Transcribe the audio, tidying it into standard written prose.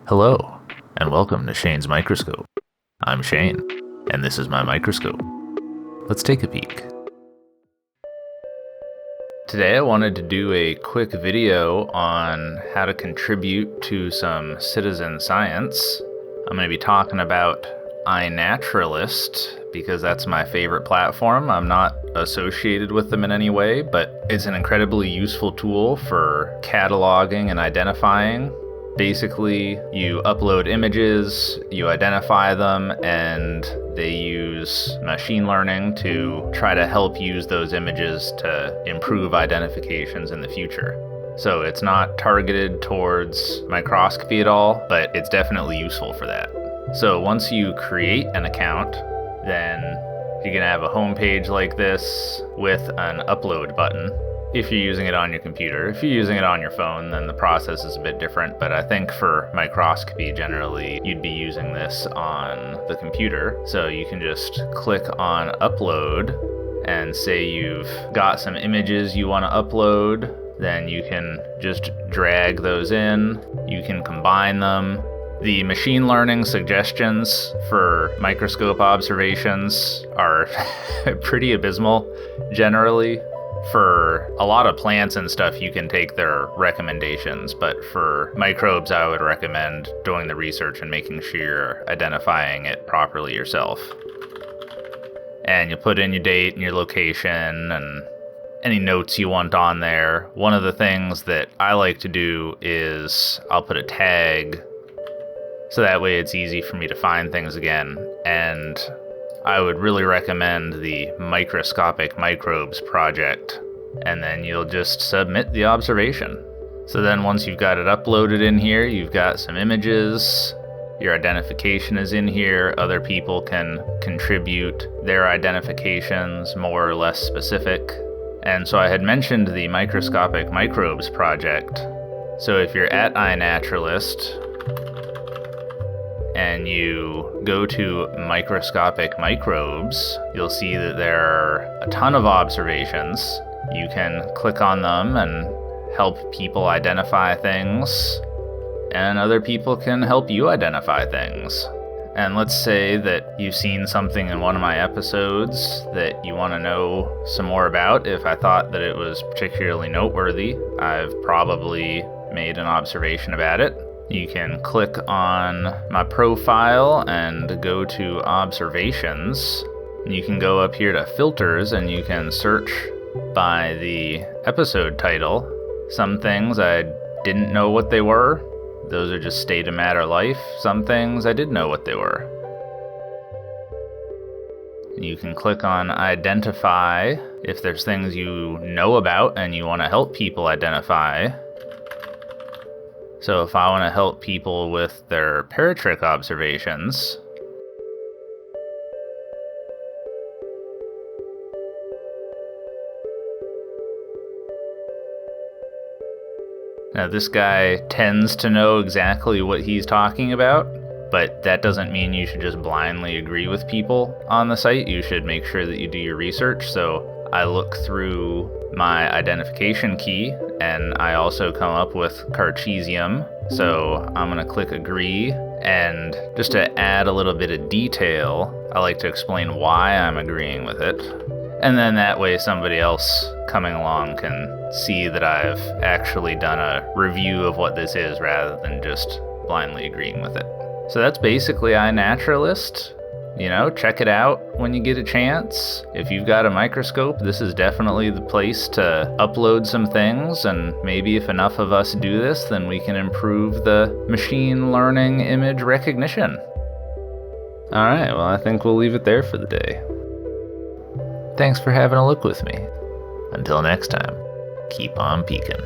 Hello, and welcome to Shane's Microscope. I'm Shane, and this is my microscope. Let's take a peek. Today I wanted to do a quick video on how to contribute to some citizen science. I'm going to be talking about iNaturalist because that's my favorite platform. I'm not associated with them in any way, but it's an incredibly useful tool for cataloging and identifying. Basically, you upload images, you identify them, and they use machine learning to try to help use those images to improve identifications in the future. So it's not targeted towards microscopy at all, but it's definitely useful for that. So once you create an account, then you're gonna have a home page like this with an upload button. If you're using it on your computer. If you're using it on your phone, then the process is a bit different, but I think for microscopy, generally, you'd be using this on the computer. So you can just click on upload and say you've got some images you want to upload, then you can just drag those in, you can combine them. The machine learning suggestions for microscope observations are pretty abysmal, generally. For a lot of plants and stuff, you can take their recommendations, but for microbes, I would recommend doing the research and making sure you're identifying it properly yourself. And you put in your date and your location and any notes you want on there. One of the things that I like to do is I'll put a tag, so that way it's easy for me to find things again. And I would really recommend the Microscopic Microbes project, and then you'll just submit the observation. So then once you've got it uploaded in here, you've got some images, your identification is in here, other people can contribute their identifications, more or less specific. And so I had mentioned the Microscopic Microbes project. So if you're at iNaturalist, and you go to microscopic microbes, you'll see that there are a ton of observations. You can click on them and help people identify things, and other people can help you identify things. And let's say that you've seen something in one of my episodes that you want to know some more about. If I thought that it was particularly noteworthy, I've probably made an observation about it. You can click on my profile and go to observations. You can go up here to filters and you can search by the episode title. Some things I didn't know what they were. Those are just state of matter life. Some things I did know what they were. You can click on identify if there's things you know about and you want to help people identify. So if I want to help people with their paratrick observations, now this guy tends to know exactly what he's talking about, but that doesn't mean you should just blindly agree with people on the site. You should make sure that you do your research. So I look through my identification key, and I also come up with Cartesium. So I'm going to click agree, and just to add a little bit of detail, I like to explain why I'm agreeing with it. And then that way somebody else coming along can see that I've actually done a review of what this is rather than just blindly agreeing with it. So that's basically iNaturalist. You know, check it out when you get a chance. If you've got a microscope, this is definitely the place to upload some things, and maybe if enough of us do this, then we can improve the machine learning image recognition. Alright, well I think we'll leave it there for the day. Thanks for having a look with me. Until next time, keep on peeking.